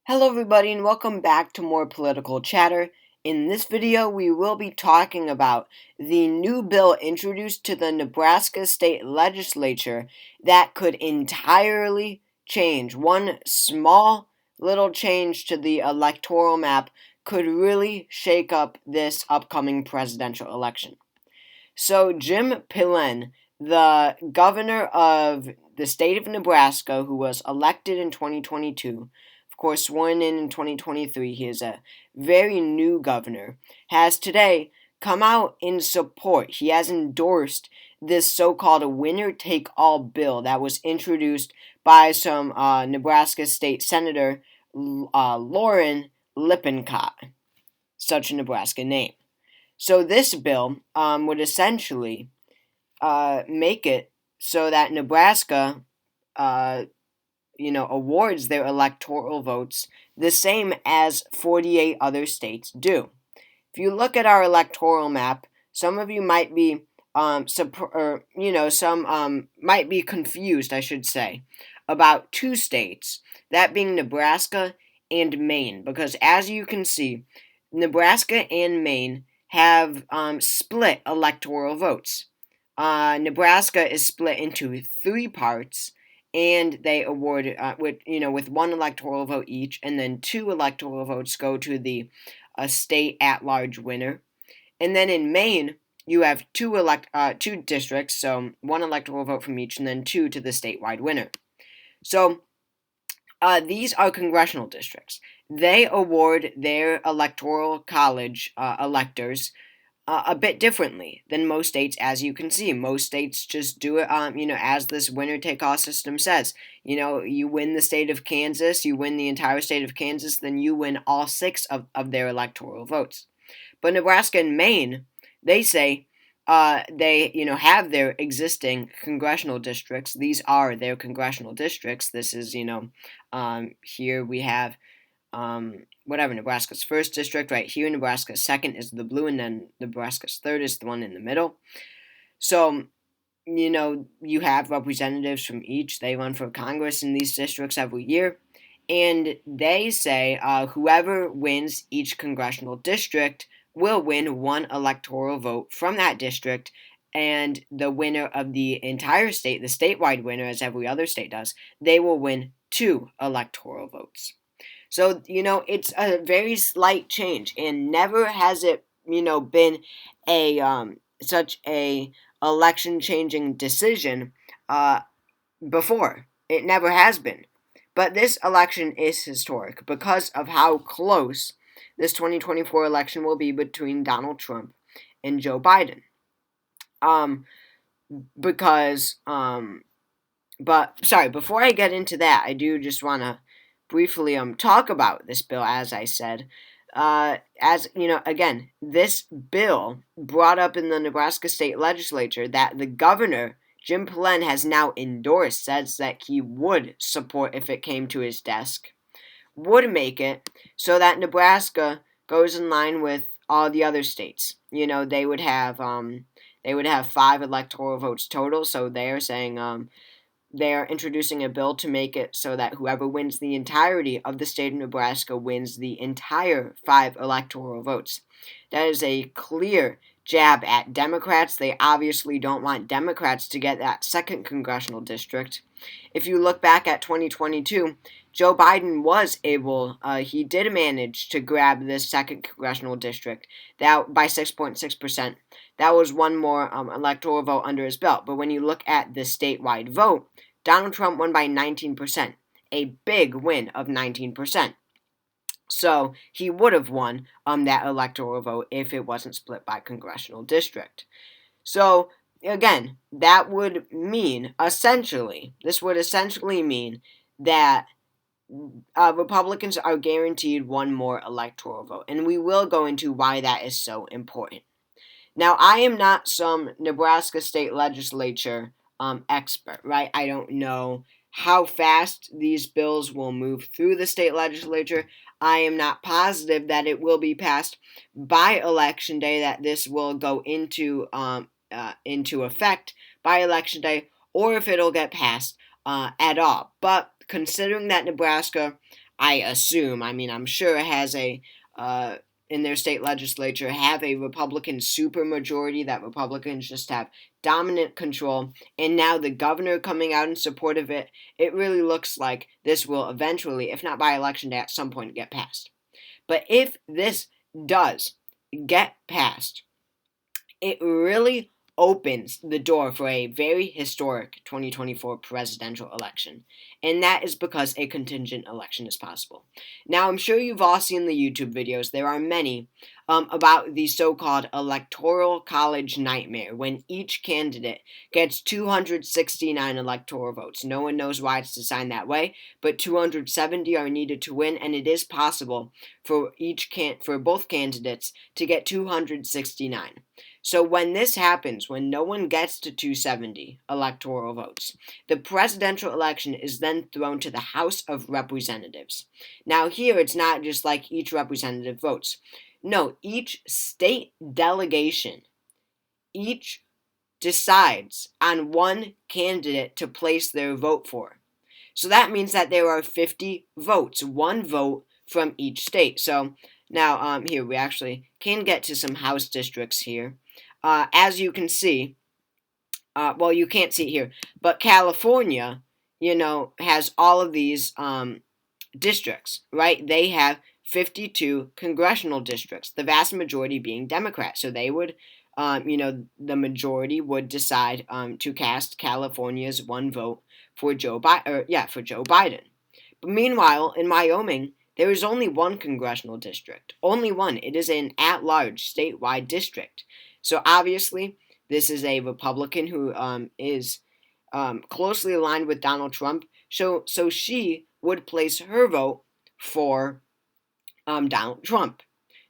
Hello everybody and welcome back to more political chatter. In this video we will be talking about the new bill introduced to the Nebraska state legislature that could entirely change. One small little change to the electoral map could really shake up this upcoming presidential election. So Jim Pillen, the governor of the state of Nebraska, who was elected in 2022, of course sworn in 2023, he is a very new governor, has today come out in support. He has endorsed this so-called winner-take-all bill that was introduced by some Nebraska state senator, Lauren Lippincott, such a Nebraska name. So this bill would essentially make it so that Nebraska, awards their electoral votes the same as 48 other states do. If you look at our electoral map, some of you might be, might be confused, I should say, about two states, that being Nebraska and Maine, because as you can see, Nebraska and Maine have split electoral votes. Nebraska is split into three parts, and they award with one electoral vote each, and then two electoral votes go to the state at-large winner. And then in Maine, you have two districts, so one electoral vote from each, and then two to the statewide winner. So these are congressional districts. They award their electoral college electors a bit differently than most states, as you can see. Most states just do it, as this winner-take-all system says. You win the state of Kansas, you win the entire state of Kansas, then you win all six of their electoral votes. But Nebraska and Maine, they say they, have their existing congressional districts. These are their congressional districts. This is, here we have Nebraska's first district right here. Nebraska's second is the blue, and then Nebraska's third is the one in the middle. So, you have representatives from each. They run for Congress in these districts every year. And they say whoever wins each congressional district will win one electoral vote from that district, and the winner of the entire state, the statewide winner, as every other state does, they will win two electoral votes. So, it's a very slight change, and never has it, been a such a election-changing decision before. It never has been. But this election is historic because of how close this 2024 election will be between Donald Trump and Joe Biden. Before I get into that, I do just want to briefly talk about this bill, as I said. Again, this bill brought up in the Nebraska state legislature that the governor, Jim Pillen, has now endorsed, says that he would support if it came to his desk, would make it so that Nebraska goes in line with all the other states. They would have 5 electoral votes total, so they're saying they're introducing a bill to make it so that whoever wins the entirety of the state of Nebraska wins the entire 5 electoral votes. That is a clear jab at Democrats. They obviously don't want Democrats to get that second congressional district. If you look back at 2022, Joe Biden was able, he did manage to grab this second congressional district that by 6.6%. That was one more electoral vote under his belt. But when you look at the statewide vote, Donald Trump won by 19%, a big win of 19%. So he would have won that electoral vote if it wasn't split by congressional district. So again, that would mean this would essentially mean that Republicans are guaranteed one more electoral vote, and we will go into why that is so important. Now, I am not some Nebraska state legislature expert, right? I don't know how fast these bills will move through the state legislature. I am not positive that it will be passed by election day, that this will go into effect by election day, or if it'll get passed at all. But considering that Nebraska I assume, I'm sure, has in their state legislature, have a Republican supermajority, that Republicans just have dominant control, and now the governor coming out in support of it, it really looks like this will eventually, if not by election day, at some point get passed. But if this does get passed, it really opens the door for a very historic 2024 presidential election. And that is because a contingent election is possible. Now, I'm sure you've all seen the YouTube videos. There are many about the so-called Electoral College nightmare, when each candidate gets 269 electoral votes. No one knows why it's designed that way, but 270 are needed to win, and it is possible for for both candidates to get 269. So when this happens, when no one gets to 270 electoral votes, the presidential election is then thrown to the House of Representatives. Now here, it's not just like each representative votes. No, each state delegation, each decides on one candidate to place their vote for. So that means that there are 50 votes, one vote from each state. So now here we actually can get to some House districts here. As you can see, well, you can't see it here, but California, has all of these districts, right? They have 52 congressional districts, the vast majority being Democrat. So they would, the majority would decide to cast California's one vote for Joe Biden. But meanwhile, in Wyoming, there is only one congressional district. Only one. It is an at-large statewide district. So obviously, this is a Republican who is closely aligned with Donald Trump. So she would place her vote for Donald Trump.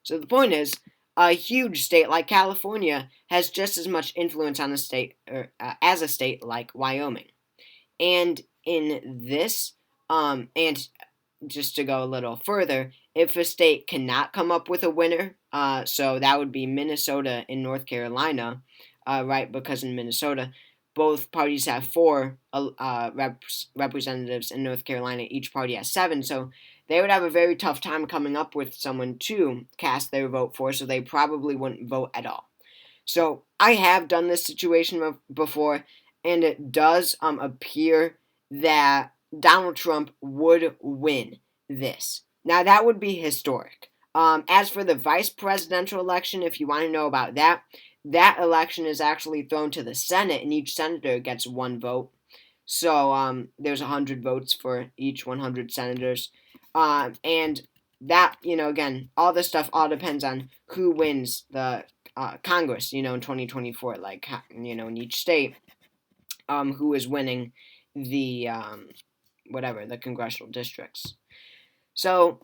So the point is, a huge state like California has just as much influence on the state as a state like Wyoming. And in this, and just to go a little further, if a state cannot come up with a winner, so that would be Minnesota and North Carolina, right? Because in Minnesota, both parties have 4 representatives. In North Carolina, each party has 7, so they would have a very tough time coming up with someone to cast their vote for, so they probably wouldn't vote at all. So I have done this situation before, and it does appear that Donald Trump would win this. Now, that would be historic. As for the vice presidential election, if you want to know about that, that election is actually thrown to the Senate, and each senator gets 1 vote. So there's 100 votes for each 100 senators. And that, again, all this stuff all depends on who wins the Congress, in 2024, like, in each state, who is winning the, the congressional districts. So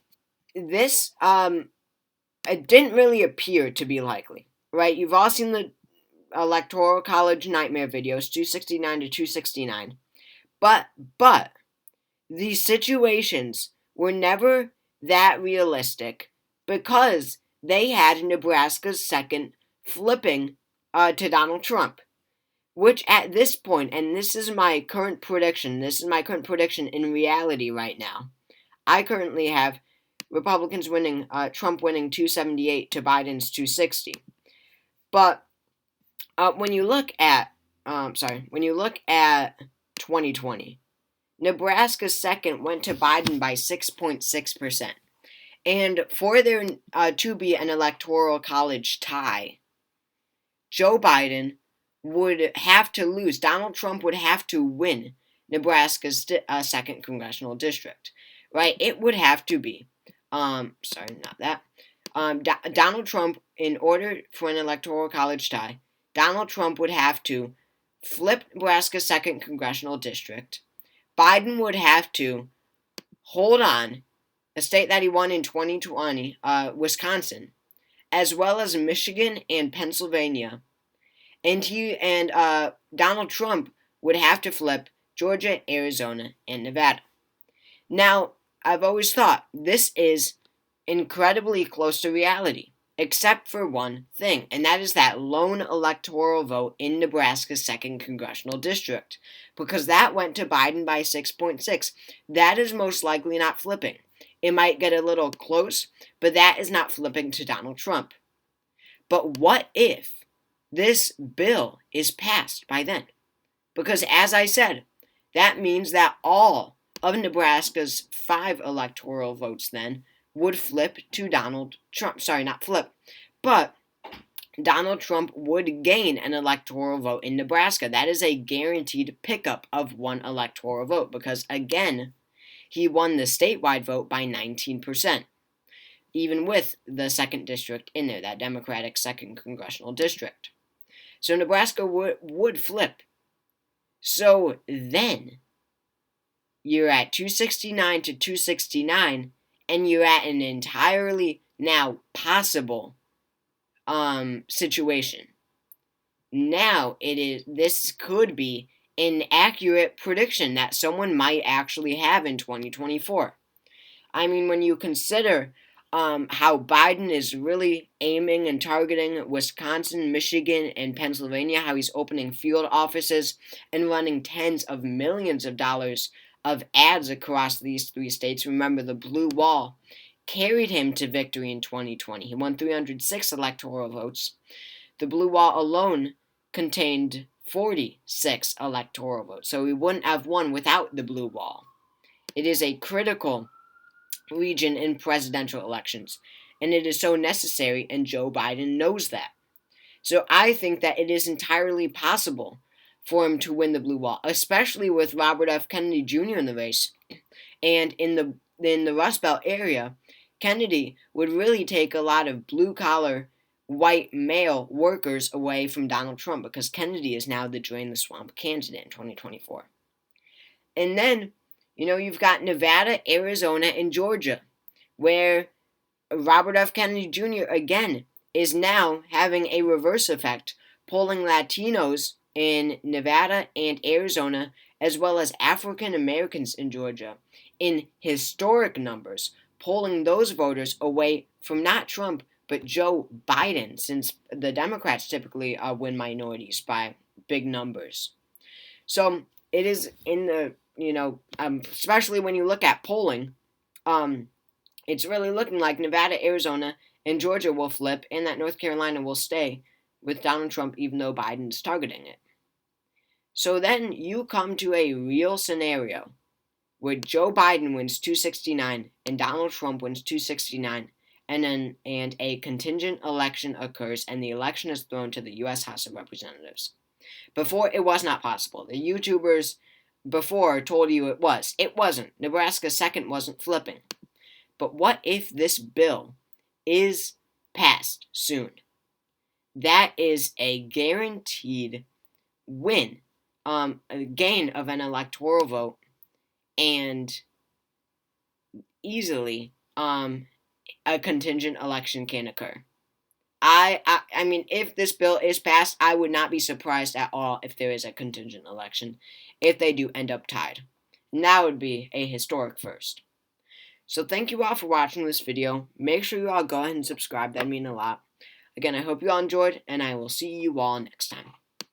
this, it didn't really appear to be likely, right? You've all seen the Electoral College nightmare videos, 269 to 269. But these situations were never that realistic because they had Nebraska's second flipping to Donald Trump, which at this point, and this is my current prediction in reality right now, I currently have Republicans winning, Trump winning 278 to Biden's 260. But when you look at 2020, Nebraska's second went to Biden by 6.6%. And for there to be an electoral college tie, Joe Biden would have to lose. Donald Trump would have to win Nebraska's second congressional district, right? It would have to be. Donald Trump, in order for an electoral college tie, Donald Trump would have to flip Nebraska's second congressional district. Biden would have to hold on a state that he won in 2020, Wisconsin, as well as Michigan and Pennsylvania. And Donald Trump would have to flip Georgia, Arizona, and Nevada. Now, I've always thought this is incredibly close to reality, except for one thing, and that is that lone electoral vote in Nebraska's second congressional district, because that went to Biden by 6.6. That is most likely not flipping. it might get a little close, but that is not flipping to Donald Trump. But what if this bill is passed by then? Because as I said, that means that all of Nebraska's 5 electoral votes then would flip to Donald Trump. Sorry, not flip, but Donald Trump would gain an electoral vote in Nebraska. That is a guaranteed pickup of 1 electoral vote because, again, he won the statewide vote by 19%, even with the 2nd district in there, that Democratic 2nd congressional district. So Nebraska would flip. So then you're at 269 to 269, and you're at an entirely now possible situation. Now this could be an accurate prediction that someone might actually have in 2024. I mean, when you consider how Biden is really aiming and targeting Wisconsin, Michigan, and Pennsylvania, how he's opening field offices and running tens of millions of dollars of ads across these 3 states. Remember, the blue wall carried him to victory in 2020. He won 306 electoral votes. The blue wall alone contained 46 electoral votes, so he wouldn't have won without the blue wall. It is a critical region in presidential elections, and it is so necessary, and Joe Biden knows that. So I think that it is entirely possible for him to win the blue wall, especially with Robert F. Kennedy Jr. in the race. And in the Rust Belt area, Kennedy would really take a lot of blue-collar, white male workers away from Donald Trump because Kennedy is now the drain the swamp candidate in 2024. And then, you've got Nevada, Arizona, and Georgia, where Robert F. Kennedy Jr. again is now having a reverse effect, polling Latinos in Nevada and Arizona, as well as African Americans in Georgia, in historic numbers, polling those voters away from not Trump, but Joe Biden, since the Democrats typically win minorities by big numbers. So it is in the, especially when you look at polling, it's really looking like Nevada, Arizona, and Georgia will flip, and that North Carolina will stay with Donald Trump, even though Biden's targeting it. So then you come to a real scenario where Joe Biden wins 269 and Donald Trump wins 269, and a contingent election occurs, and the election is thrown to the U.S. House of Representatives. Before, it was not possible. The YouTubers before told you it was. It wasn't. Nebraska 2nd wasn't flipping. But what if this bill is passed soon? That is a guaranteed win, a gain of an electoral vote, and easily a contingent election can occur. I mean, if this bill is passed, I would not be surprised at all if there is a contingent election, if they do end up tied. And that would be a historic first. So thank you all for watching this video. Make sure you all go ahead and subscribe. That'd mean a lot. Again, I hope you all enjoyed, and I will see you all next time.